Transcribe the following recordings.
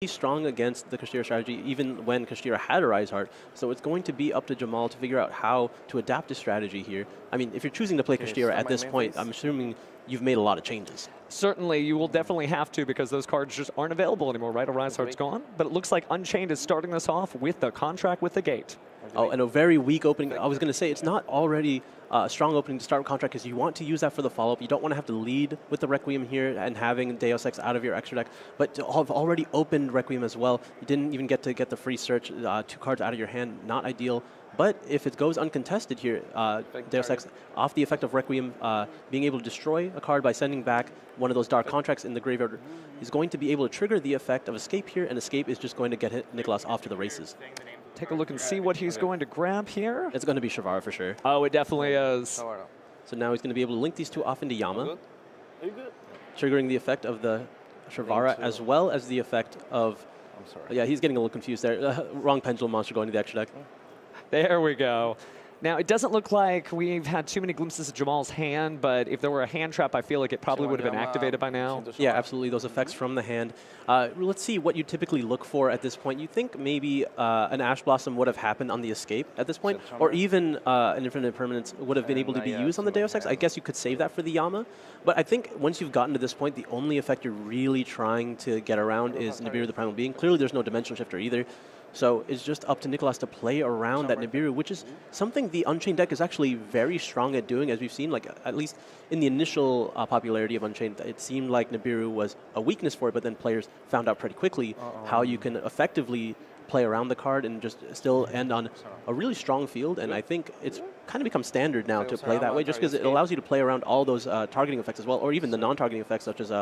strong against the Kashtira strategy, even when Kashtira had a Rise Heart. So it's going to be up to Jamal to figure out how to adapt his strategy here. I mean, if you're choosing to play Kashtira at this point, I'm assuming you've made a lot of changes. Certainly, you will definitely have to because those cards just aren't available anymore, right? A Rise Heart's gone. But it looks like Unchained is starting this off with the contract with the gate. Oh, and a very weak opening. I was going to say, it's not already a strong opening to start with contract because you want to use that for the follow-up. You don't want to have to lead with the Requiem here and having Deus Ex out of your extra deck. But to have already opened Requiem as well, you didn't even get to get the free search, 2 cards out of your hand, not ideal. But if it goes uncontested here, Deus Ex, off the effect of Requiem, being able to destroy a card by sending back one of those dark contracts in the graveyard, is going to be able to trigger the effect of Escape here, and Escape is just going to get Nicholas off to the races. Take a look and see what he's going to grab here. It's going to be Shavara for sure. Oh, it definitely is. So now he's going to be able to link these 2 off into Yama, triggering the effect of the Shavara as well as the effect of... I'm sorry. Yeah, he's getting a little confused there. Wrong Pendulum Monster going to the extra deck. There we go. Now, it doesn't look like we've had too many glimpses of Jamal's hand, but if there were a hand trap, I feel like it probably would have been activated by now. Yeah, absolutely. Those effects from the hand. Let's see what you typically look for at this point. You think maybe an Ash Blossom would have happened on the Escape at this point, or even an Infinite Permanence would have been able to be used on the Deus Ex. I guess you could save that for the Yama. But I think once you've gotten to this point, the only effect you're really trying to get around is Nibiru the Primal Being. Clearly, there's no Dimension Shifter either. So it's just up to Nicholas to play around that Nibiru, which is something the Unchained deck is actually very strong at doing, as we've seen, like at least in the initial popularity of Unchained, it seemed like Nibiru was a weakness for it, but then players found out pretty quickly how you can effectively play around the card and just still end on a really strong field. And I think it's kind of become standard now to play that way, just because it allows you to play around all those targeting effects as well, or even the non-targeting effects such as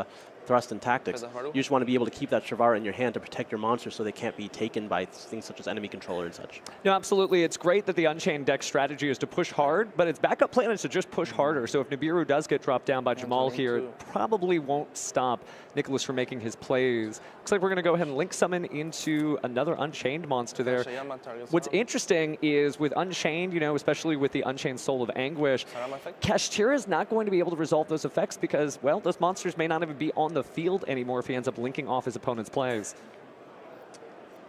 thrust and tactics. You just want to be able to keep that Shavara in your hand to protect your monsters so they can't be taken by things such as enemy controller and such. No, absolutely. It's great that the Unchained deck strategy is to push hard, but its backup plan is to just push harder. So if Nibiru does get dropped down by Jamal here, it probably won't stop Nicholas from making his plays. Looks like we're going to go ahead and link summon into another Unchained monster there. What's interesting is with Unchained, you know, especially with the Unchained Soul of Anguish, Kashtira is not going to be able to resolve those effects because, well, those monsters may not even be on the field anymore if he ends up linking off his opponent's plays.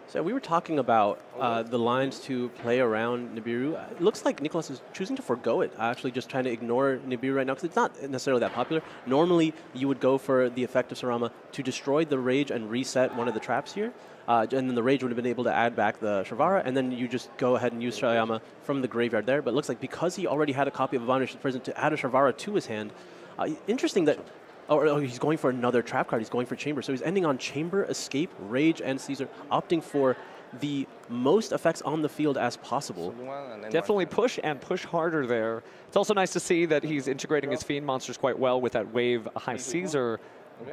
So we were talking about the lines to play around Nibiru. It looks like Nicholas is choosing to forego it, actually just trying to ignore Nibiru right now, because it's not necessarily that popular. Normally, you would go for the effect of Sarama to destroy the Rage and reset one of the traps here. And then the Rage would have been able to add back the Shavara, and then you just go ahead and use Shayama from the graveyard there. But it looks like because he already had a copy of Abomination Prison to add a Shavara to his hand, interesting that... Oh, he's going for another trap card. He's going for Chamber. So he's ending on Chamber, Escape, Rage, and Caesar, opting for the most effects on the field as possible. Definitely push and push harder there. It's also nice to see that he's integrating his Fiend monsters quite well with that Wave High Caesar.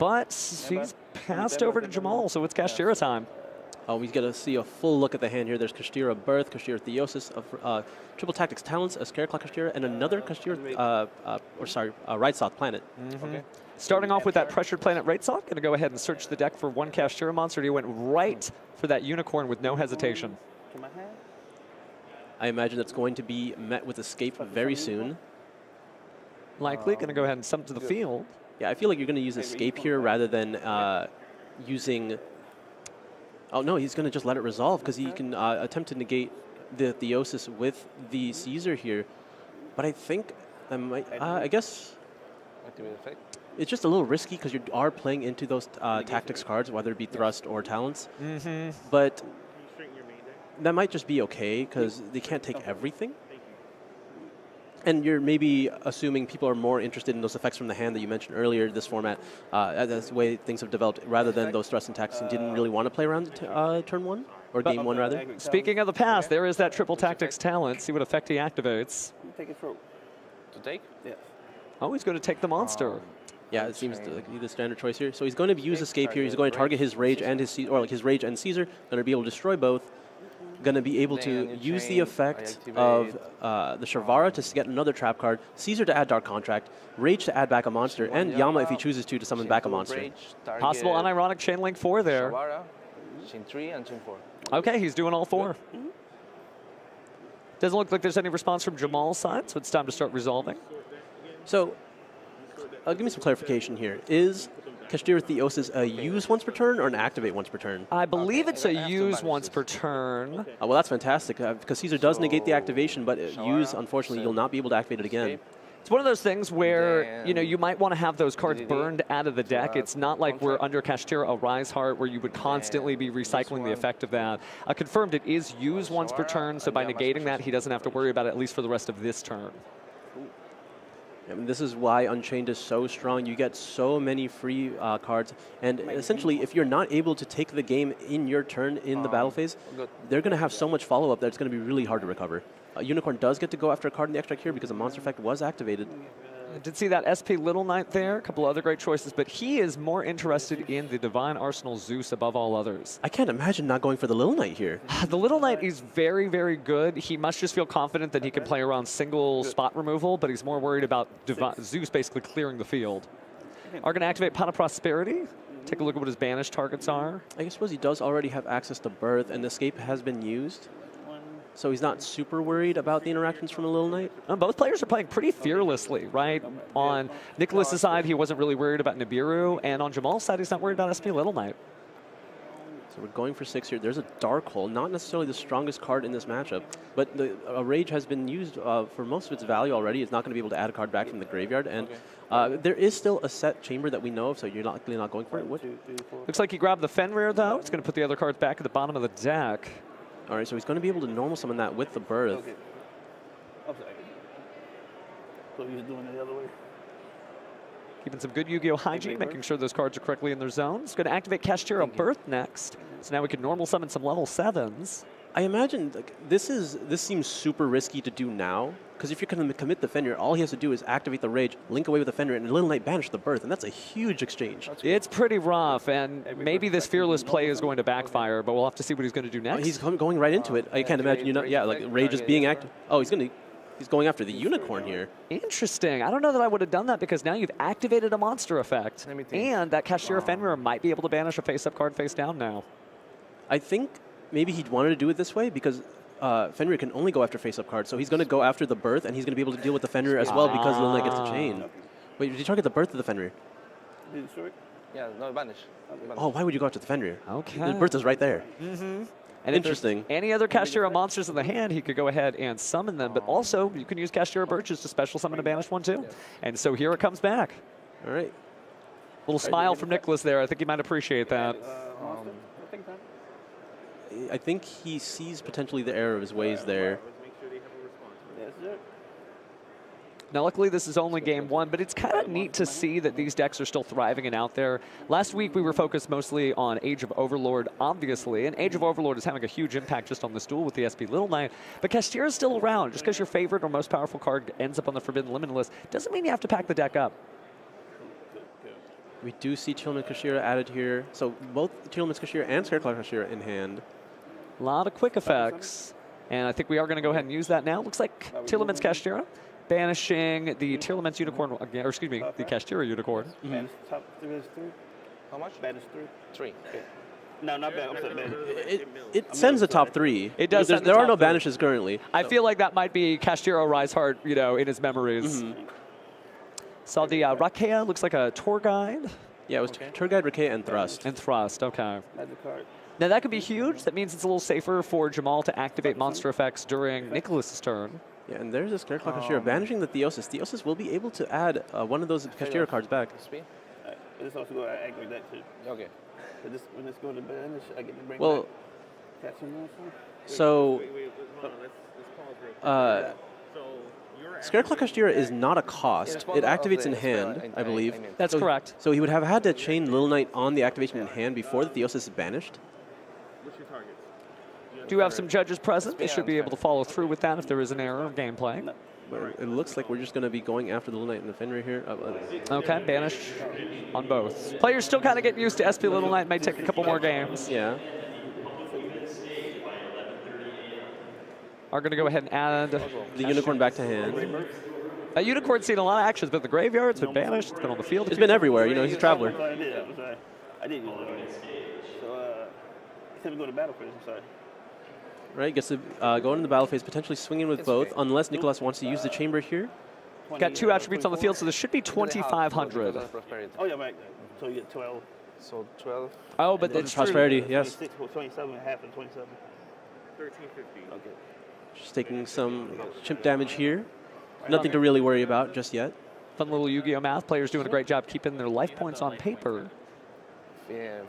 But he's passed over to Jamal, so it's Kashtira time. Oh, we get to see a full look at the hand here. There's Kashtira Birth, Kashtira Theosis, Triple Tactics Talents, a Scareclaw Kashtira, and another Kashtira, Right Sock Planet. Starting off with that Pressured Planet Right Sock, going to go ahead and search the deck for one Kashtira monster. He went right for that Unicorn with no hesitation. I imagine that's going to be met with Escape very soon. Likely, going to go ahead and summon to the field. Yeah, I feel like you're going to use Escape here rather than using... Oh, no, he's going to just let it resolve because he can attempt to negate the Theosis with the Caesar here. But I think I might... I guess... It's just a little risky because you are playing into those tactics cards, whether it be Thrust or Talents. But that might just be okay because they can't take everything. And you're maybe assuming people are more interested in those effects from the hand that you mentioned earlier, this format, that's the way things have developed, rather than those Thrust and Tactics and didn't really want to play around turn 1, or game 1 rather. Speaking of the past, there is that Triple Tactics Talent. See what effect he activates. Take it through. To take? Yeah. Oh, he's going to take the monster. Yeah, it seems to be the standard choice here. So he's going to use Escape here. He's going to target his Rage and his Rage and Caesar. Going to be able to destroy both. Going to be able to use the effect of the Shavara to get another trap card, Caesar to add Dark Contract, Rage to add back a monster, and Yama if he chooses to summon back a monster. Possible unironic Chain Link 4 there. Chain 3 and Chain 4. Okay, he's doing all 4. Doesn't look like there's any response from Jamal's side, so it's time to start resolving. So, give me some clarification here. Is Kashtira Theosis use once per turn or an activate once per turn? I believe it's a I have to use banish once this. per turn. Well, that's fantastic, because Caesar does negate the activation, but use, Kashira, unfortunately, you'll not be able to activate it again. escape. It's one of those things where, you know, Then you might want to have those cards DDD, burned out of the deck. It's not like we're contract. under Kashtira a Rise Heart where you would constantly be this recycling the one. effect of that. Confirmed it is use once per Kashira, turn, so and by yeah, my negating that, special he doesn't have to worry about it at least for the rest of this turn. I mean, this is why Unchained is so strong. You get so many free cards, and essentially, if you're not able to take the game in your turn in the battle phase, good. they're going to have so much follow-up that it's going to be really hard to recover. Unicorn does get to go after a card in the extract here because a monster effect was activated. I did see that SP Little Knight there, a couple other great choices, but he is more interested in the Divine Arsenal Zeus above all others. I can't imagine not going for the Little Knight here. The Little Knight is very, very good. He must just feel confident that he can play around single spot removal, but he's more worried about Zeus basically clearing the field. Are going to activate Pot of Prosperity. Take a look at what his banished targets are. I suppose he does already have access to Birth, and Escape has been used. So he's not super worried about the interactions from a Little Knight. Both players are playing pretty fearlessly, right? On Nicholas' side, he wasn't really worried about Nibiru, and on Jamal's side, he's not worried about SP Little Knight. So we're going for 6 here. There's a Dark Hole, not necessarily the strongest card in this matchup, but a Rage has been used for most of its value already. It's not going to be able to add a card back from the graveyard, and there is still a set chamber that we know of, so you're not going for it. What? Looks like he grabbed the Fenrir, though. It's going to put the other cards back at the bottom of the deck. All right, so he's going to be able to normal summon that with the Birth. Okay. Upside. So he's doing it the other way. Keeping some good Yu-Gi-Oh! Hygiene, making sure those cards are correctly in their zones. Going to activate Kashtira Birth next. So now we can normal summon some level 7s. I imagine this seems super risky to do now, because if you're going to commit the Fenrir, all he has to do is activate the Rage, link away with the Fenrir, and Little Knight banish the Birth, and that's a huge exchange. It's pretty rough, and maybe this fearless play is going to backfire, but we'll have to see what he's going to do next. He's going right into it. I can't imagine like Rage is being active. Oh, he's going after the Unicorn here. Interesting. I don't know that I would have done that because now you've activated a monster effect, and that Kashira Fenrir might be able to banish a face-up card face down now. I think maybe he wanted to do it this way because Fenrir can only go after face-up cards, so he's going to go after the Birth, and he's going to be able to deal with the Fenrir as well because Little Knight gets a chain. Wait, did you target the Birth of the Fenrir? Yeah, no, banish. Oh, why would you go after the Fenrir? Okay. The Birth is right there. And interesting. Any other Kashira monsters in the hand, he could go ahead and summon them, but also you can use Kashira Birches to special summon a banished one too. And so here it comes back. All right. Little smile from Nicholas there. I think he might appreciate that. I think he sees potentially the error of his ways there. Now, luckily, this is only game 1, but it's kind of neat to see that these decks are still thriving and out there. Last week, we were focused mostly on Age of Overlord, obviously, and Age of Overlord is having a huge impact just on this duel with the SP Little Knight, but Kashtira is still around. Just because your favorite or most powerful card ends up on the Forbidden Limited list doesn't mean you have to pack the deck up. We do see Tillman's Kashira added here. So both Tillman's Kashira and Scareclaw Kashira in hand. A lot of quick effects, and I think we are going to go ahead and use that now. Looks like Tillman's Kashtira, banishing the Tillman's Unicorn, or excuse me, the Kashtira Unicorn. Banish top 3 is 3. How much? Banish 3. 3. No, not bad. I'm bad. It sends a top 3. It does. There are no banishes currently. I feel like that might be Kashtira Riseheart, you know, in his memories. Saw the Rakea, looks like a tour guide. Yeah, it was Tour Guide, Rakea, and Thrust. And Thrust, okay. Magic card. Now that could be huge. That means it's a little safer for Jamal to activate monster effects during Nicholas's turn. Yeah, and there's a Scareclaw Kashira banishing the Theosis. Theosis will be able to add one of those Kashira cards back. But this also go to activate that too. Okay. So this, when this go to banish, I get to bring Well, back Catching also. so So Scareclaw Kashira is not a cost. It activates in hand, I believe. That's correct. So he would have had to chain Little Knight on the activation in hand before the Theosis is banished. what's your targets? Do have some judges present. They should be able to follow through with that if there is an error of gameplay. But it looks like we're just going to be going after the Little Knight and the Fenrir here. Okay, banish on both. Players still kind of getting used to SP Little Knight. May take a couple more games. Yeah. Are going to go ahead and add The Unicorn back to hand. a Unicorn's seen a lot of actions, but the graveyard, it's been banished, it's been on the field. It's been everywhere. You know, he's a traveler. I did. I'm sorry. I didn't use it. So, instead of going to battle phase, I'm sorry. Right, gets to go into the battle phase, potentially swinging with both, unless Nicholas wants to use the chamber here. Got 2 attributes on the field, so this should be 2,500. Oh, yeah, right. So you get 12. So 12. Oh, but it's Prosperity, yes. 27 and a half and 27. 1350. Okay. Just taking some chimp damage here. Nothing to really worry about just yet. Fun little Yu-Gi-Oh math. Players doing a great job keeping their life points on paper. Yeah.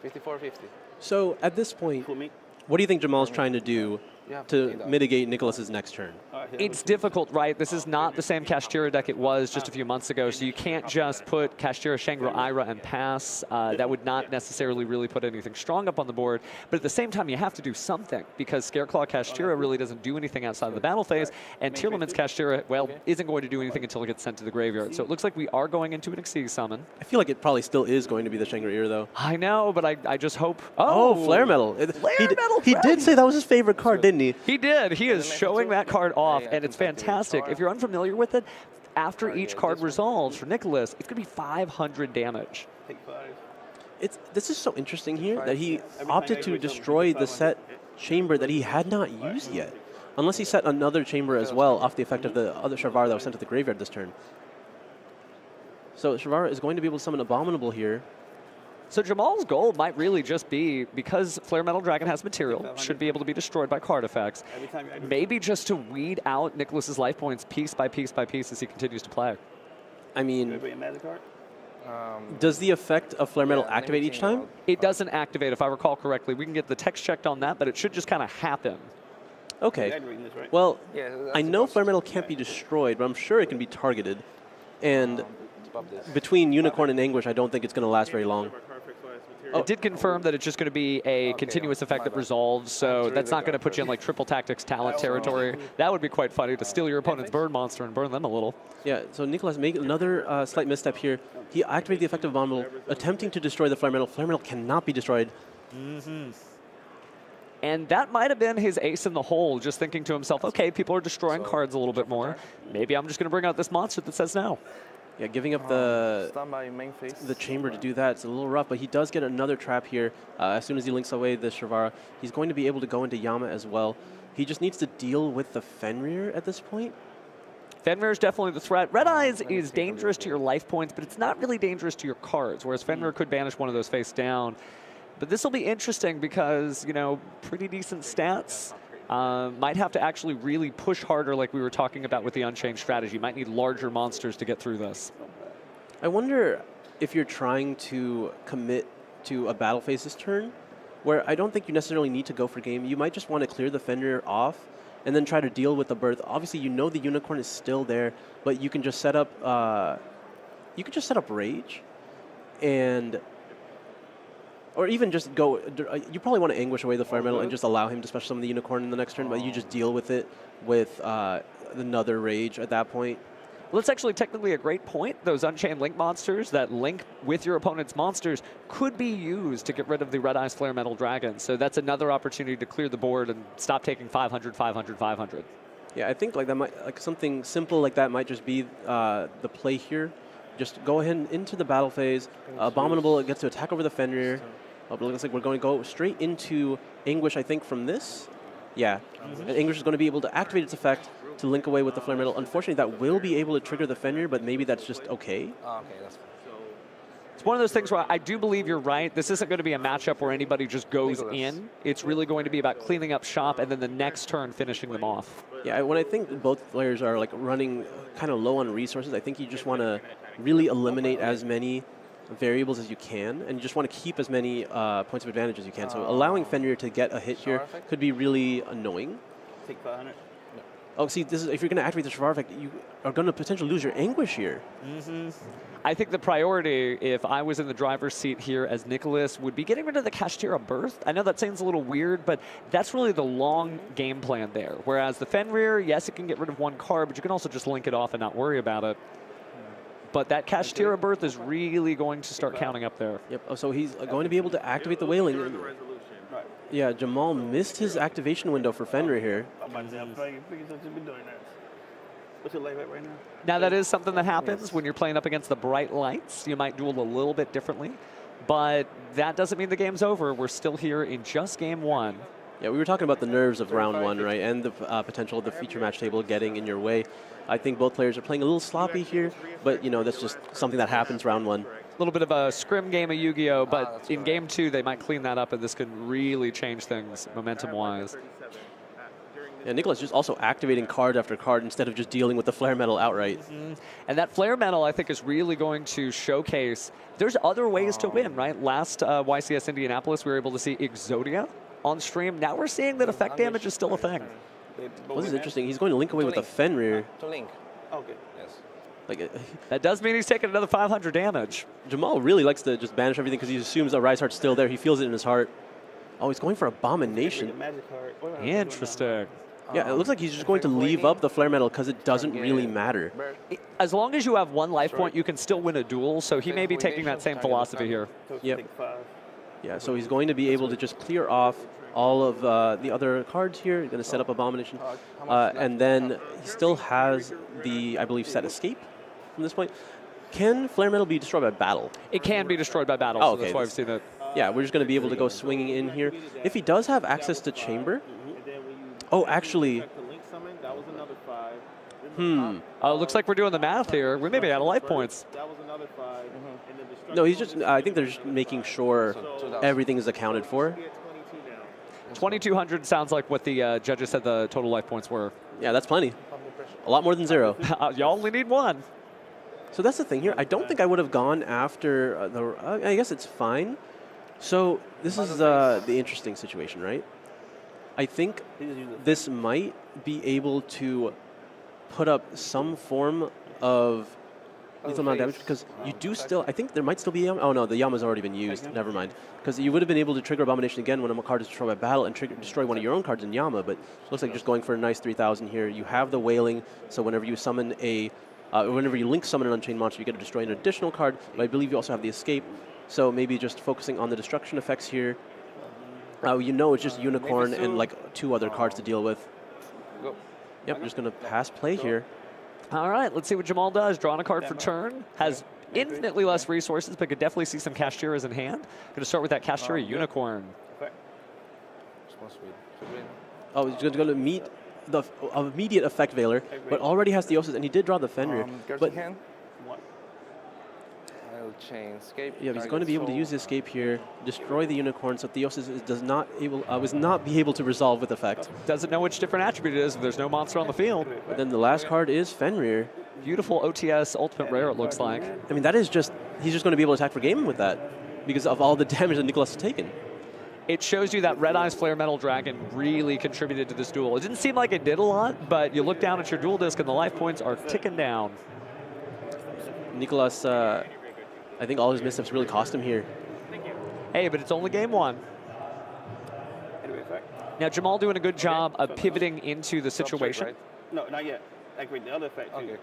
54.50. So at this point, For me, what do you think Jamal's trying to do Yeah. to mitigate Nicholas's next turn? It's difficult, right? This is not the same Kashtira deck it was just a few months ago, so you can't just put Kashtira, Shangri, Ira, and pass. That would not necessarily really put anything strong up on the board. But at the same time, you have to do something, because Scareclaw Kashtira really doesn't do anything outside of the battle phase, and Tearlament's Kashtira, well, isn't going to do anything until it gets sent to the graveyard. So it looks like we are going into an Xyz summon. I feel like it probably still is going to be the Shangri-Ir, though. I know, but I just hope... Oh, Flare Metal. He did say that was his favorite card, didn't he? He did. He is showing that card off, and it's fantastic. If you're unfamiliar with it, after each card resolves for Nicholas, it's going to be 500 damage. take 5. This is so interesting here that he opted to destroy the set chamber that he had not used yet. Unless he set another chamber as well off the effect of the other Sharvara that was sent to the graveyard this turn. So Sharvara is going to be able to summon Abominable here. So Jamal's goal might really just be, because Flare Metal Dragon has material, should be able to be destroyed by card effects, maybe just to weed out Nicholas's life points piece by piece by piece as he continues to play. I mean, Bring a magic card? does the effect of Flare Metal activate each time? It doesn't activate, if I recall correctly. We can get the text checked on that, but it should just kind of happen. Okay. Aggravating this, right? Well, Yeah, I know Flare Metal can't be destroyed, but I'm sure it can be targeted. And between Unicorn and Anguish, I don't think it's going to last very long. It did confirm that it's just going to be a continuous effect that resolves, so that's not going to put you in like triple tactics talent territory. That would be quite funny, to steal your opponent's burn monster and burn them a little. Yeah, so Nicholas made another slight misstep here. He activated the effect of Abominable, attempting to destroy the Flare Metal. Flare Metal cannot be destroyed. And that might have been his ace in the hole, just thinking to himself, okay, people are destroying cards a little bit more. Maybe I'm just going to bring out this monster that says no. Yeah, giving up the Standby main phase. chamber to do that, it's a little rough, but he does get another trap here. As soon as he links away the Sharvara, he's going to be able to go into Yama as well. He just needs to deal with the Fenrir at this point. Fenrir is definitely the threat. Red Eyes is dangerous to your life points, but it's not really dangerous to your cards, whereas Fenrir could banish one of those face down. But this will be interesting because, you know, pretty decent stats. Might have to actually really push harder like we were talking about with the Unchained strategy. Might need larger monsters to get through this. I wonder if you're trying to commit to a battle phase this turn, where I don't think you necessarily need to go for game. You might just want to clear the Fenrir off and then try to deal with the birth. Obviously, you know the Unicorn is still there, but you can just set up Rage, and or even just go. You probably want to Anguish away the Flare Metal and just allow him to special summon the Unicorn in the next turn, but you just deal with it with another Rage at that point. Well, that's actually technically a great point. Those Unchained Link monsters that link with your opponent's monsters could be used to get rid of the Red Eyes Flare Metal Dragon. So that's another opportunity to clear the board and stop taking 500, 500, 500. Yeah, I think like that might something simple like that might just be the play here. Just go ahead and into the battle phase. Abominable gets to attack over the Fenrir. But it looks like we're going to go straight into Anguish, I think, from this. Yeah, and Anguish is going to be able to activate its effect to link away with the Flare Metal. Unfortunately, that will be able to trigger the Fenrir, but maybe that's just okay. Okay, that's fine. It's one of those things where I do believe you're right. This isn't going to be a matchup where anybody just goes in. It's really going to be about cleaning up shop and then the next turn finishing them off. Yeah, when I think both players are like running kind of low on resources, I think you just want to really eliminate as many variables as you can, and you just want to keep as many points of advantage as you can. So allowing Fenrir to get a hit here could be really annoying. Take 500. Oh, see, this is if you're going to activate the Sharvara effect, you are going to potentially lose your Anguish here. I think the priority, if I was in the driver's seat here as Nicholas, would be getting rid of the Kashtira Birth. I know that sounds a little weird, but that's really the long game plan there. Whereas the Fenrir, yes, it can get rid of one card, but you can also just link it off and not worry about it. But that Kashtira Birth is really going to start counting up there. Yep. Oh, so he's going to be able to activate the Wailing. Yeah, Jamal missed his activation window for Fenrir here. What's your life at right now? Now, that is something that happens when you're playing up against the bright lights. You might duel a little bit differently, but that doesn't mean the game's over. We're still here in just game one. Yeah, we were talking about the nerves of round 1, right, and the potential of the feature match table getting in your way. I think both players are playing a little sloppy here, but, you know, that's just something that happens round 1. A little bit of a scrim game of Yu-Gi-Oh, but in game 2, they might clean that up, and this can really change things momentum-wise. Yeah, Nicholas just also activating card after card instead of just dealing with the Flare Metal outright. And that Flare Metal, I think, is really going to showcase there's other ways to win, right? Last YCS Indianapolis, we were able to see Exodia on stream. Now we're seeing that effect damage is still a thing. Well, this is interesting. He's going to link away with the Fenrir. To link. Okay. Yes. Like, That does mean he's taking another 500 damage. Jamal really likes to just banish everything because he assumes that Rise Heart's still there. He feels it in his heart. Oh, he's going for Abomination. Magic card. Interesting. Yeah, it looks like he's just going to leave up the Flare Metal because it doesn't really matter. As long as you have 1 life point, you can still win a duel, so he may be taking that same philosophy here. Yep. Yeah, so he's going to be able to just clear off all of the other cards here. He's going to set up Abomination. And then he still has the, I believe, set Escape from this point. Can Flare Metal be destroyed by battle? It can be destroyed by battle, Oh, so okay. that's why I've seen it. Yeah, we're just going to be able to go swinging in here. If he does have access to Chamber... Oh, actually... Looks like we're doing the math here. We may be out of life points. No, he's just... I think they're just making sure everything is accounted for. 2,200 sounds like what the judges said the total life points were. Yeah, that's plenty. A lot more than 0. You only need 1. So that's the thing here. I don't think I would have gone after the... I guess it's fine. So this is the interesting situation, right? I think this might be able to put up some form of lethal amount of damage because you do still... I think there might still be... Oh, no, the Yama's already been used. Never mind. Because you would have been able to trigger Abomination again when a card is destroyed by battle and destroy one of your own cards in Yama, but it looks like just going for a nice 3,000 here. You have the Wailing, so whenever you summon whenever you link summon an Unchained monster, you get to destroy an additional card, but I believe you also have the Escape, so maybe just focusing on the destruction effects here. You know it's just Unicorn and like 2 other cards to deal with. Yep, just going to pass play here. All right, let's see what Jamal does. Drawing a card for turn. Has infinitely less resources, but could definitely see some Kashtiras in hand. Going to start with that Kashtira Unicorn. Oh, he's going to meet the immediate Effect Veiler, but already has Theosis, and he did draw the Fenrir. But Escape. yeah, he's going to be able to use the Escape here, destroy the Unicorn, so Theosis was not be able to resolve with effect. Doesn't know which different attribute it is. There's no monster on the field. But then the last card is Fenrir. Beautiful OTS Ultimate Rare, it looks like. I mean, that is just, he's just going to be able to attack for game with that because of all the damage that Nicholas has taken. It shows you that Red Eye's Flare Metal Dragon really contributed to this duel. It didn't seem like it did a lot, but you look down at your duel disc and the life points are ticking down. Nicholas, I think all his missteps really cost him here. Hey, but it's only game 1. Now, Jamal doing a good job of pivoting into the situation. No, not yet. Activate the other effect too.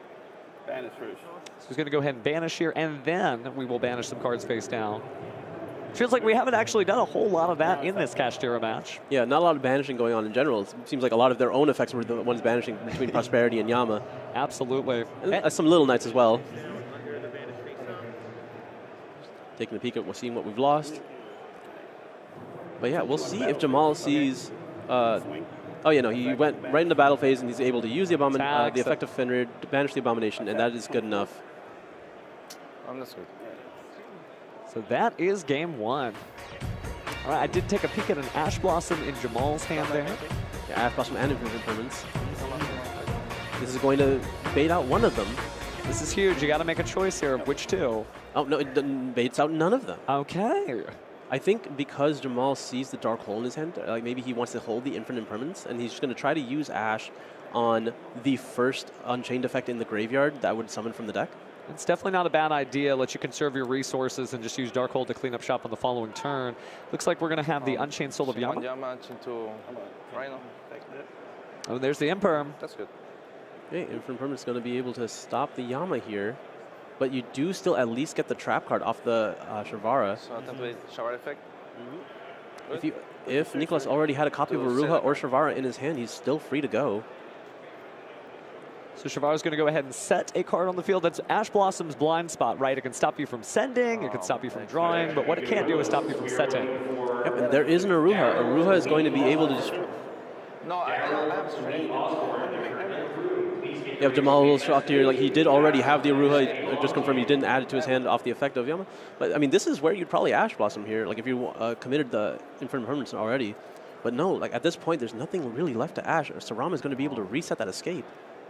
Banish first. So he's going to go ahead and banish here, and then we will banish some cards face down. Feels like we haven't actually done a whole lot of that in this Kashtira match. Yeah, not a lot of banishing going on in general. It seems like a lot of their own effects were the ones banishing between Prosperity and Yama. Absolutely. And some Little Knights as well. Taking a peek at seeing what we've lost. But yeah, we'll see if Jamal sees... oh yeah, no, he went right into battle phase and he's able to use the effect of Fenrir to banish the Abomination, and that is good enough. That's good. So that is game 1. All right, I did take a peek at an Ash Blossom in Jamal's hand there. Yeah, Ash Blossom and Infinite Impermanence. This is going to bait out one of them. This is huge. You got to make a choice here of which 2. Oh, no, it baits out none of them. Okay. I think because Jamal sees the Dark Hole in his hand, like maybe he wants to hold the Infinite Impermanence, and he's just going to try to use Ash on the first Unchained effect in the graveyard that would summon from the deck. It's definitely not a bad idea. Let you conserve your resources and just use Darkhold to clean up shop on the following turn. Looks like we're going to have the Unchained Soul of Yama. Into Rhino. Oh, there's the Imperm. That's good. Okay, Infinite Impermanence is going to be able to stop the Yama here, but you do still at least get the trap card off the Shavara. So attempt with Shavara effect. If Nicholas already had a copy of Aruha or Shavara in his hand, he's still free to go. So Shavara's going to go ahead and set a card on the field. That's Ash Blossom's blind spot, right? It can stop you from sending, it can stop you from drawing, but what it can't do is stop you from setting. Yeah, Yep, and there is an Aruha. Aruha is going to be able to just... No, I have straight. You have Jamal a little shocked here. Like, he did already have the Aruha. Just confirmed he didn't add it to his hand off the effect of Yama. But, I mean, this is where you'd probably Ash Blossom here. Like, if you committed the Infinite Permanence already. But no, like, at this point, there's nothing really left to Ash. Sarama is going to be able to reset that escape.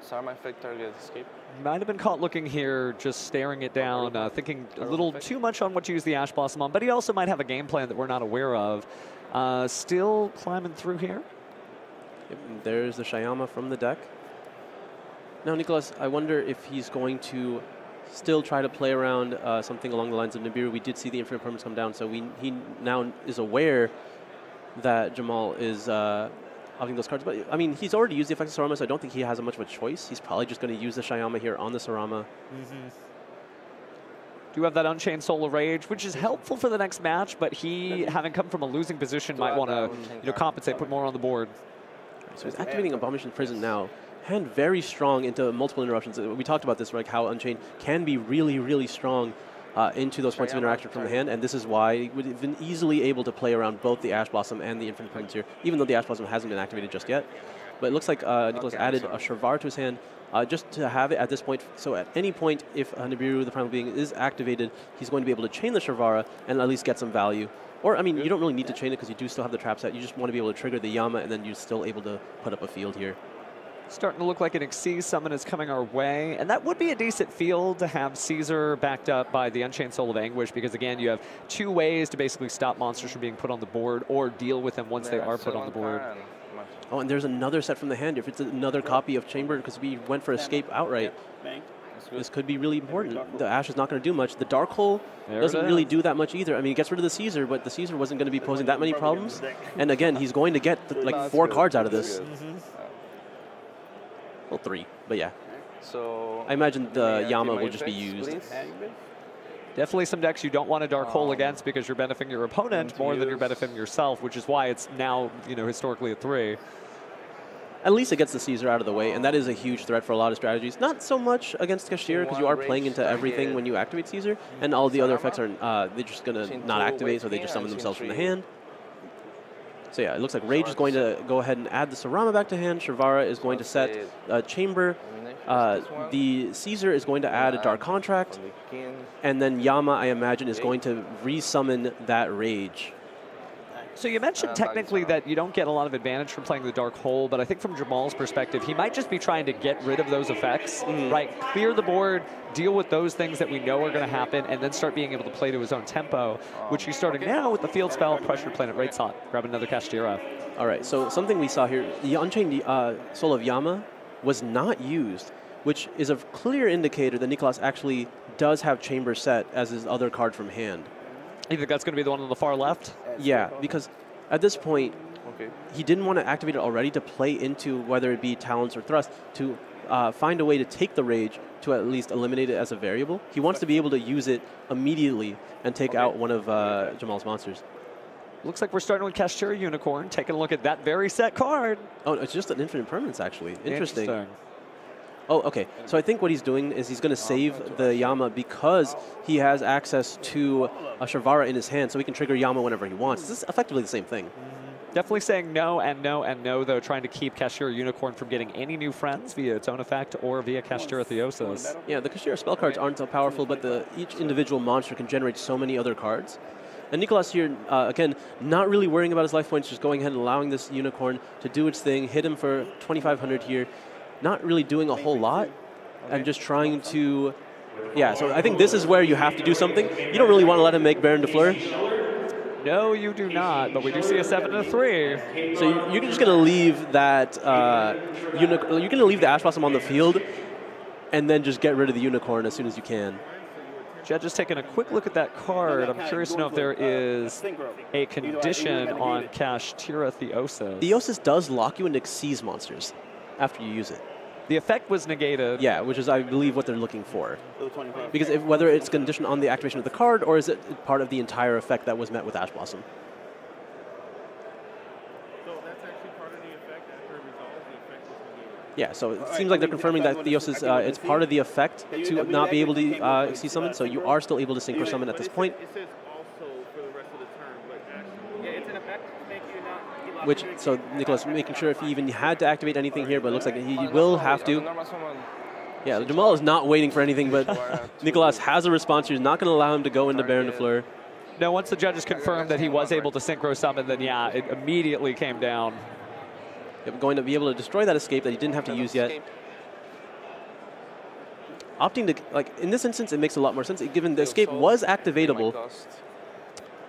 Sarama effect target escape. Might have been caught looking here, just staring it down, thinking a little too much on what to use the Ash Blossom on, but he also might have a game plan that we're not aware of. Still climbing through here. Yep, there's the Shayama from the deck. Now, Nicholas, I wonder if he's going to still try to play around something along the lines of Nibiru. We did see the Infinite Permanence come down, so he now is aware that Jamal is having those cards. But, I mean, he's already used the effect of Sarama, so I don't think he has much of a choice. He's probably just going to use the Shayama here on the Sarama. Do have that Unchained Soul of Rage, which is helpful for the next match, but he, having come from a losing position, might want to compensate, put more on the board. So he's activating Abomination Prison now. Hand very strong into multiple interruptions. We talked about this, like how Unchained can be really, really strong into those points of interaction from the hand, and this is why he would have been easily able to play around both the Ash Blossom and the Infinite Permanence here, even though the Ash Blossom hasn't been activated just yet. But it looks like Nicholas added a Shrivar to his hand just to have it at this point. So at any point, if Nibiru, the Primal Being, is activated, he's going to be able to chain the Shravara and at least get some value. Or, I mean, you don't really need to chain it because you do still have the trap set. You just want to be able to trigger the Yama, and then you're still able to put up a field here. Starting to look like an Xyz summon is coming our way, and that would be a decent field to have Caesar backed up by the Unchained Soul of Anguish, because again, you have two ways to basically stop monsters from being put on the board or deal with them once they are put on the board. Oh, and there's another set from the hand. If it's another copy of Chamber, because we went for Escape outright, this could be really important. The Ash is not going to do much. The Dark Hole doesn't really do that much either. I mean, he gets rid of the Caesar, but the Caesar wasn't going to be posing that many problems. And again, he's going to get like 4 cards out of this. Well, 3, but yeah. So I imagine the Yama will just be used. Definitely some decks you don't want a Dark Hole against because you're benefiting your opponent more than you're benefiting yourself, which is why it's now, historically a 3. At least it gets the Caesar out of the way, and that is a huge threat for a lot of strategies. Not so much against Kashira, because you are playing into everything when you activate Caesar, and all the other effects are they're just going to not activate, so they just summon themselves from the hand. So yeah, it looks like Rage is going to go ahead and add the Sarama back to hand. Shravara is going to set Chamber. The Caesar is going to add a Dark Contract. And then Yama, I imagine, is going to resummon that Rage. So you mentioned technically that you don't get a lot of advantage from playing the Dark Hole, but I think from Jamal's perspective, he might just be trying to get rid of those effects, right? Clear the board, deal with those things that we know are going to happen, and then start being able to play to his own tempo, which he's starting now with the field spell, Pressure Planet Right Slot. Grab another Kashtira. All right, so something we saw here, the Unchained Soul of Yama was not used, which is a clear indicator that Nicholas actually does have Chamber set as his other card from hand. You think that's going to be the one on the far left? Yeah, because at this point, he didn't want to activate it already to play into whether it be Talents or Thrust to find a way to take the Rage to at least eliminate it as a variable. He wants to be able to use it immediately and take out one of Jamal's monsters. Looks like we're starting with Kashtira Unicorn, taking a look at that very set card. Oh, it's just an Infinite Permanence, actually. Interesting. Oh, okay. So I think what he's doing is he's going to save the Yama because he has access to a Shravara in his hand, so he can trigger Yama whenever he wants. This is effectively the same thing. Definitely saying no and no and no, though, trying to keep Kashira Unicorn from getting any new friends via its own effect or via Kashtira Theosis. Yeah, the Kashira spell cards aren't so powerful, but each individual monster can generate so many other cards. And Nicholas here, again, not really worrying about his life points, just going ahead and allowing this Unicorn to do its thing, hit him for 2,500 here. Not really doing a whole lot, and just trying to, yeah, so I think this is where you have to do something. You don't really want to let him make Baron de Fleur. No, you do not, but we do see a 7 and a 3. So you're just going to leave that, you're going to leave the Ash Blossom on the field, and then just get rid of the Unicorn as soon as you can. Jed just taking a quick look at that card. I'm curious to know if there is a condition on Kashtira Theosis. Theosis does lock you into Xyz monsters after you use it. The effect was negated. Yeah, which is, I believe, what they're looking for. Because whether it's conditioned on the activation of the card, or is it part of the entire effect that was met with Ash Blossom? So that's actually part of the effect after it resolves, the effect was negated. Yeah, so it seems like they're confirming that Theosis, it's part of the effect to not be able to see summon, so you are still able to synchro summon at this point. It says also for the rest of the turn, but actually, yeah, it's an So Nicholas making sure if he even had to activate anything here, but it looks like he will have to. Yeah, Jamal is not waiting for anything, but Nicholas has a response. He's not going to allow him to go into Baron de Fleur. No, once the judges confirmed that he was able to synchro summon, then yeah, it immediately came down. Yep, going to be able to destroy that escape that he didn't have to use yet. Opting to, like, in this instance, it makes a lot more sense, given the escape was activatable.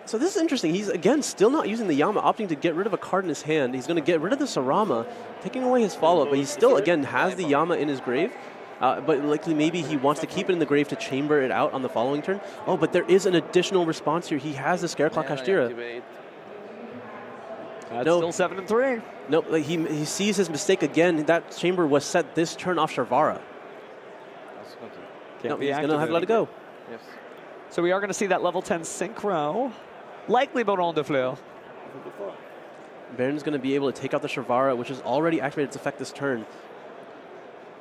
So this is interesting. He's, again, still not using the Yama, opting to get rid of a card in his hand. He's going to get rid of the Sarama, taking away his follow-up, but he still, again, has the Yama in his grave. But likely maybe he wants to keep it in the grave to chamber it out on the following turn. Oh, but there is an additional response here. He has the Scare Claw Kashtira. That's still 7-3. Nope, like he sees his mistake again. That chamber was set this turn off Sharvara. No, he's going to have to let it go. Yes. So we are going to see that level 10 synchro. Likely Baron de Fleur. Baron's going to be able to take out the Sharvara, which has already activated its effect this turn.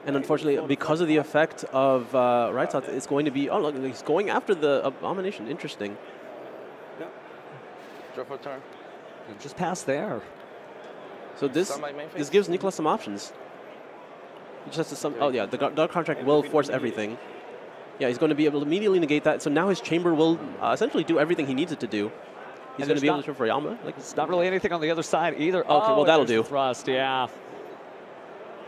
And unfortunately, because of the effect of right side, it's going to be, oh, look, he's going after the Abomination. Interesting. Draw for turn. And just past there. So this gives Nicholas some options. He just has to oh yeah, the Dark Contract will force everything. Yeah, he's going to be able to immediately negate that. So now his chamber will essentially do everything he needs it to do. He's going to be able to turn for Yama. Like, it's not really anything on the other side either. Okay, well that'll do. Thrust, yeah.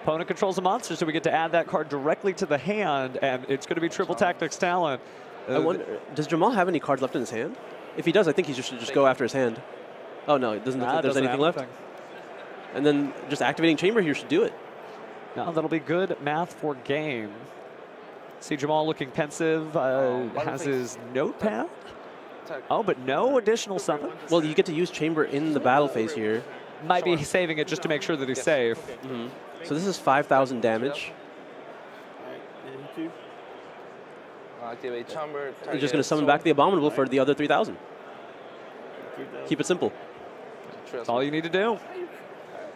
Opponent controls a monster, so we get to add that card directly to the hand, and it's going to be triple tactics talent. I wonder, does Jamal have any cards left in his hand? If he does, I think he should just go after his hand. Oh no, it doesn't look like there's anything left. And then just activating chamber here should do it. Now that'll be good math for game. See Jamal looking pensive, has his notepad. Oh, but no additional summon. Well, you get to use chamber in the battle phase here. Might be saving it just to make sure that he's safe. Mm-hmm. So this is 5,000 damage. Activate chamber. You're just going to summon back the Abominable for the other 3,000. Keep it simple. That's all you need to do.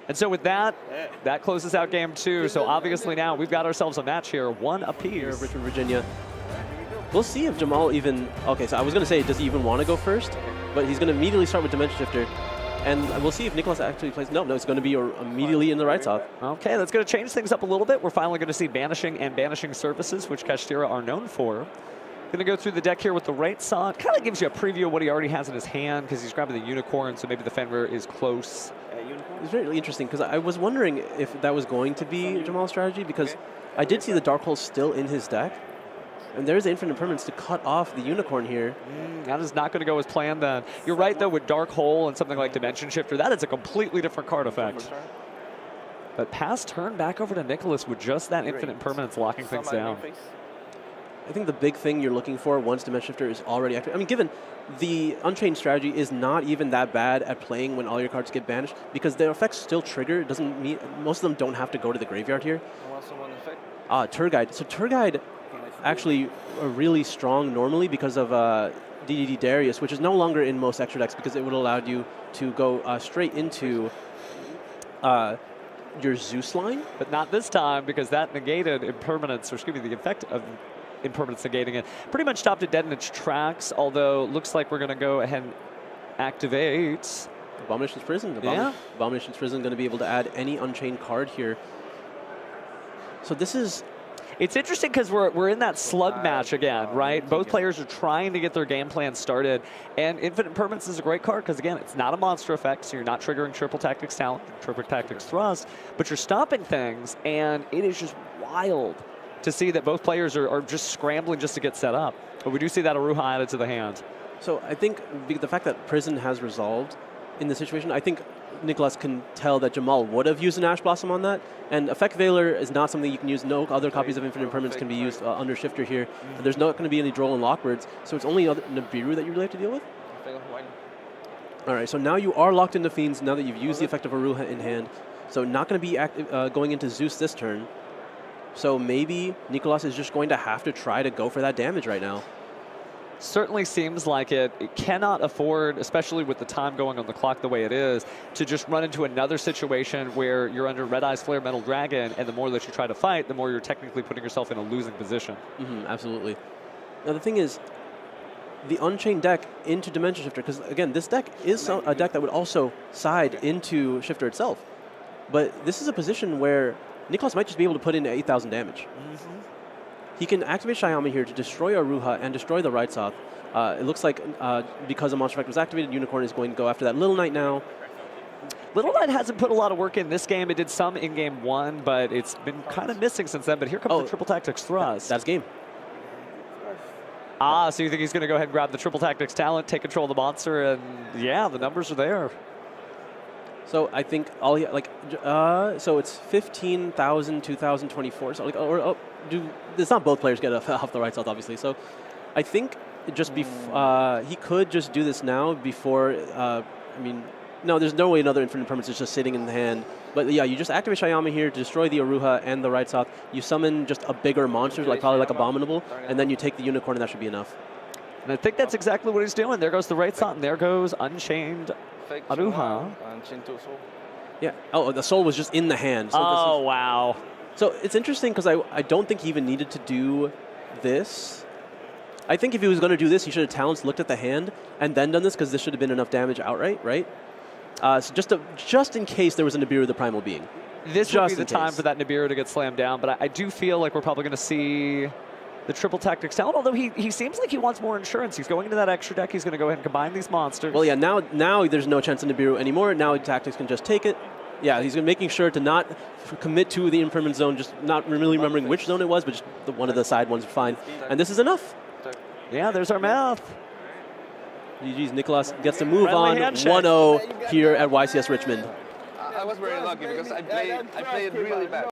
And so with that, that closes out game 2. So obviously now we've got ourselves a match here, 1 apiece. Here, Richmond, Virginia. We'll see if Jamal even... Okay, so I was going to say, does he even want to go first? But he's going to immediately start with Dimension Shifter. And we'll see if Nicholas actually plays... No, it's going to be immediately in the right side. Okay, that's going to change things up a little bit. We're finally going to see Banishing and Banishing Services, which Kashtira are known for. Going to go through the deck here with the right side. Kind of gives you a preview of what he already has in his hand because he's grabbing the Unicorn, so maybe the Fenrir is close. It's very interesting because I was wondering if that was going to be Jamal's strategy because I did see the Dark Hole still in his deck. And there's infinite permanence to cut off the Unicorn here. That is not going to go as planned then. You're right, though, with Dark Hole and something like Dimension Shifter, that is a completely different card effect. But pass turn back over to Nicholas with just that infinite permanence locking things down. I think the big thing you're looking for once Dimension Shifter is already active. I mean, given the Unchained strategy is not even that bad at playing when all your cards get banished because their effects still trigger. It doesn't mean most of them don't have to go to the graveyard here. Tour Guide. So Tour Guide actually are really strong normally because of DDD Darius, which is no longer in most extra decks because it would allow you to go straight into your Zeus line. But not this time because that negated impermanence, or excuse me, the effect of impermanence negating it pretty much stopped it dead in its tracks, although looks like we're going to go ahead and activate Abomination's Prison. Abomination's Prison going to be able to add any Unchained card here. So this is... It's interesting because we're in that slug match again, right? Both players are trying to get their game plan started, and Infinite Permanence is a great card because, again, it's not a monster effect, so you're not triggering Triple Tactics Talent, Triple Tactics Thrust, but you're stopping things, and it is just wild to see that both players are just scrambling just to get set up. But we do see that Aruha added to the hand. So I think the fact that Prison has resolved in the situation, I think Nicholas can tell that Jamal would have used an Ash Blossom on that. And Effect Veiler is not something you can use. No other copies of Infinite Permanence can be used under Shifter here. There's not going to be any Droll and Lockbirds, so it's only Nibiru that you really have to deal with? All right, so now you are locked into Fiends now that you've used the effect of Aruha in hand. So not going to be going into Zeus this turn. So maybe Nicholas is just going to have to try to go for that damage right now. Certainly seems like it. It cannot afford, especially with the time going on the clock the way it is, to just run into another situation where you're under Red Eyes Flare Metal Dragon, and the more that you try to fight, the more you're technically putting yourself in a losing position. Absolutely. Now the thing is, the Unchained deck into Dimension Shifter, because again, this deck is a deck that would also side into Shifter itself. But this is a position where Nicholas might just be able to put in 8,000 damage. He can activate Shyama here to destroy Aruha and destroy the right Soth. It looks like because a monster effect was activated, Unicorn is going to go after that Little Knight now. Little Knight hasn't put a lot of work in this game. It did some in game 1, but it's been kind of missing since then. But here comes the Triple Tactics Thrust. That's game. So you think he's going to go ahead and grab the Triple Tactics talent, take control of the monster, and yeah, the numbers are there. So I think all he, so it's 15,000, 2,024. So it's not both players get off the right Soth, obviously. So I think just he could just do this now before. No, there's no way another Infinite Permanence is just sitting in the hand. But yeah, you just activate Shyama here to destroy the Aruha and the right Soth. You summon just a bigger monster, probably like Abominable, and then you take the Unicorn, and that should be enough. And I think that's exactly what he's doing. There goes the right Soth, and there goes Unchained Aruha. Yeah. Oh, the soul was just in the hand. So wow. So it's interesting because I don't think he even needed to do this. I think if he was going to do this, he should have Talents, looked at the hand, and then done this, because this should have been enough damage outright, right? So just in case there was a Nibiru the Primal Being. This would be the time for that Nibiru to get slammed down, but I do feel like we're probably going to see the Triple Tactics talent, although he seems like he wants more insurance. He's going into that extra deck. He's going to go ahead and combine these monsters. Well, yeah, now there's no chance of Nibiru anymore. Now Tactics can just take it. Yeah, he's making sure to not commit to the Impermanent Zone, just not really remembering which zone it was, but just one of the side ones are fine. And this is enough. Yeah, there's our math. GG's, Nicholas gets to move on 1-0 here at YCS Richmond. I was very lucky because I played really bad.